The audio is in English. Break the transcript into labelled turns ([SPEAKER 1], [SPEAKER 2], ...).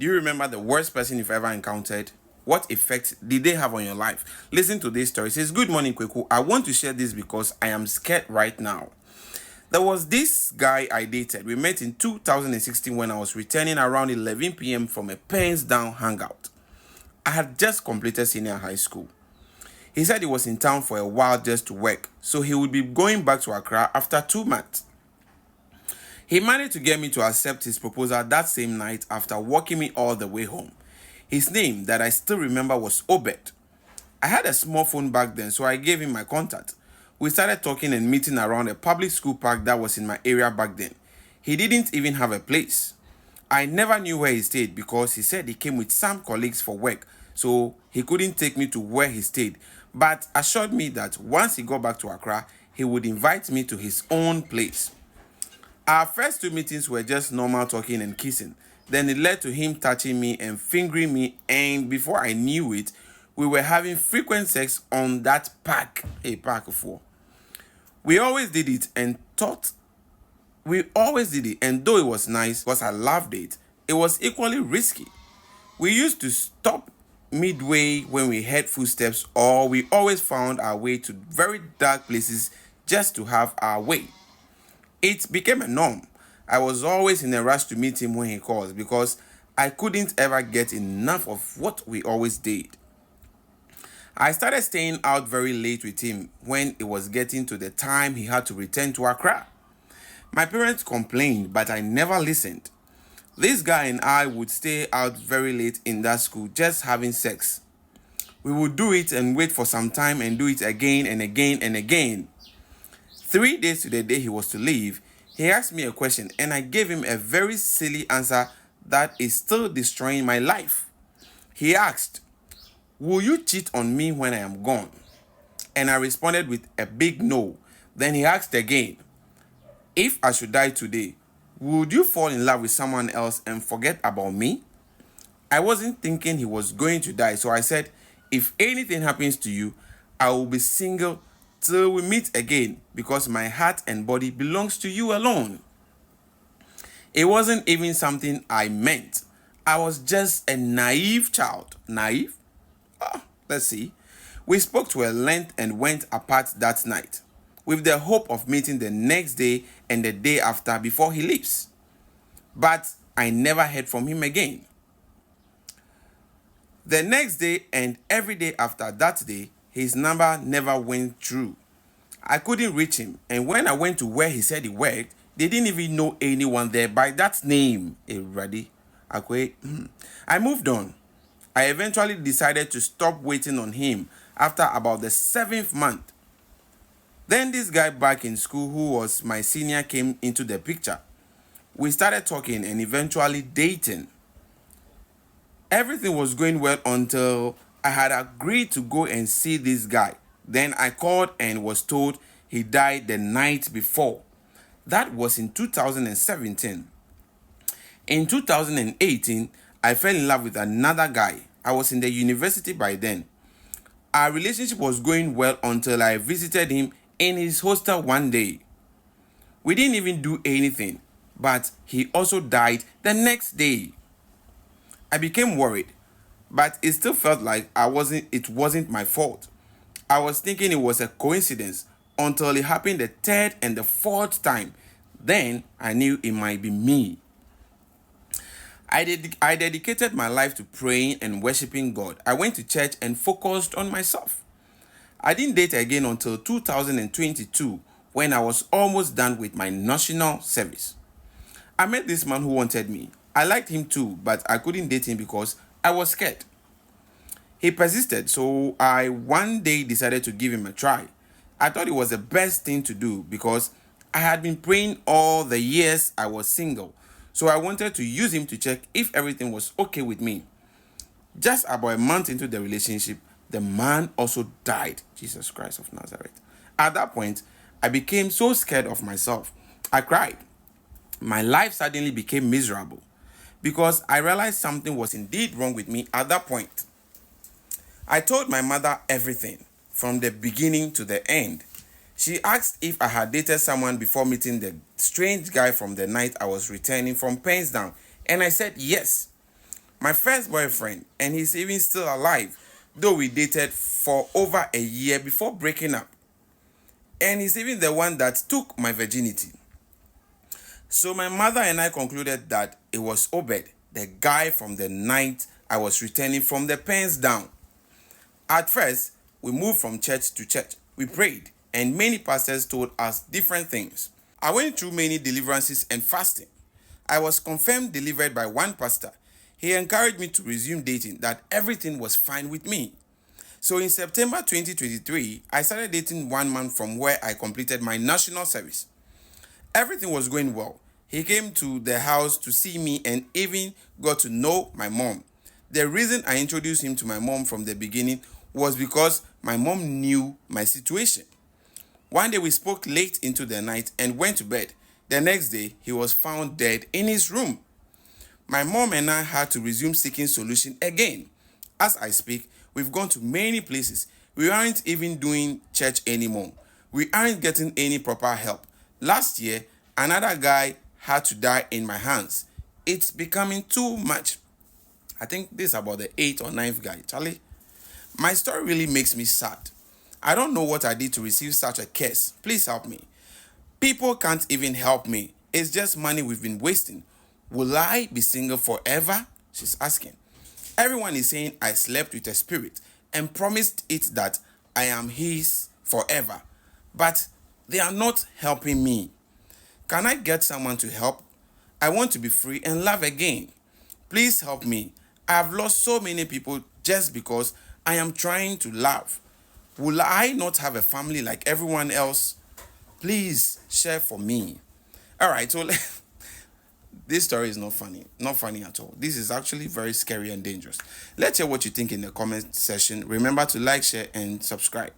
[SPEAKER 1] Do you remember the worst person you've ever encountered? What effect did they have on your life? Listen to this story. It says, good morning, Kweku. I want to share this because I am scared right now. There was this guy I dated. We met in 2016 when I was returning around 11 p.m. from a pens down hangout. I had just completed senior high school. He said he was in town for a while just to work, so he would be going back to Accra after 2 months. He managed to get me to accept his proposal that same night after walking me all the way home. His name that I still remember was Obed. I had a small phone back then, so I gave him my contact. We started talking and meeting around a public school park that was in my area back then. He didn't even have a place. I never knew where he stayed because he said he came with some colleagues for work, so he couldn't take me to where he stayed, but assured me that once he got back to Accra, he would invite me to his own place. Our first 2 meetings were just normal talking and kissing. Then it led to him touching me and fingering me, and before I knew it, we were having frequent sex on that park, a park of four. We always did it, and though it was nice because I loved it, it was equally risky. We used to stop midway when we heard footsteps, or we always found our way to very dark places just to have our way. It became a norm. I was always in a rush to meet him when he calls because I couldn't ever get enough of what we always did. I started staying out very late with him when it was getting to the time he had to return to Accra. My parents complained, but I never listened. This guy and I would stay out very late in that school just having sex. We would do it and wait for some time and do it again and again and again. 3 days to the day he was to leave, he asked me a question and I gave him a very silly answer that is still destroying my life. He asked, "Will you cheat on me when I am gone?" And I responded with a big no. Then he asked again, "If I should die today, would you fall in love with someone else and forget about me?" I wasn't thinking he was going to die, so I said, "If anything happens to you, I will be single till we meet again because my heart and body belongs to you alone." It wasn't even something I meant. I was just a naive child. Naive? Let's see. We spoke to a length and went apart that night, with the hope of meeting the next day and the day after before he leaves. But I never heard from him again. The next day and every day after that day, his number never went through. I couldn't reach him, and when I went to where he said he worked, they didn't even know anyone there by that name. I moved on. I eventually decided to stop waiting on him after about the 7th month. Then this guy back in school who was my senior came into the picture. We started talking and eventually dating. Everything was going well until I had agreed to go and see this guy. Then I called and was told he died the night before. That was in 2017. In 2018, I fell in love with another guy. I was in the university by then. Our relationship was going well until I visited him in his hostel one day. We didn't even do anything, but he also died the next day. I became worried, but it still felt like it wasn't my fault. I was thinking it was a coincidence until it happened the 3rd and the 4th time. Then I knew it might be me. I dedicated my life to praying and worshiping God. I went to church and focused on myself. I didn't date again until 2022 when I was almost done with my national service. I met this man who wanted me. I liked him too, but I couldn't date him because I was scared. He persisted, so I one day decided to give him a try. I thought it was the best thing to do because I had been praying all the years I was single. So I wanted to use him to check if everything was okay with me. Just about a month into the relationship, the man also died. Jesus Christ of Nazareth. At that point, I became so scared of myself. I cried. My life suddenly became miserable because I realized something was indeed wrong with me at that point. I told my mother everything from the beginning to the end. She asked if I had dated someone before meeting the strange guy from the night I was returning from Pensdown, and I said yes. My first boyfriend, and he's even still alive, though we dated for over a year before breaking up. And he's even the one that took my virginity. So my mother and I concluded that it was Obed, the guy from the night I was returning from the pens down. At first, we moved from church to church. We prayed, and many pastors told us different things. I went through many deliverances and fasting. I was confirmed delivered by one pastor. He encouraged me to resume dating, that everything was fine with me. So in September 2023, I started dating one man from where I completed my national service. Everything was going well. He came to the house to see me and even got to know my mom. The reason I introduced him to my mom from the beginning was because my mom knew my situation. One day we spoke late into the night and went to bed. The next day, he was found dead in his room. My mom and I had to resume seeking solution again. As I speak, we've gone to many places. We aren't even doing church anymore. We aren't getting any proper help. Last year, another guy had to die in my hands. It's becoming too much. I think this is about the 8th or ninth guy. Charlie, my story really makes me sad. I don't know what I did to receive such a curse. Please help me. People can't even help me. It's just money we've been wasting. Will I be single forever? She's asking. Everyone is saying I slept with a spirit and promised it that I am his forever. But they are not helping me. Can I get someone to help? I want to be free and love again. Please help me. I have lost so many people just because I am trying to love. Will I not have a family like everyone else? Please share for me. All right, so this story is not funny. Not funny at all. This is actually very scary and dangerous. Let's hear what you think in the comment section. Remember to like, share, and subscribe.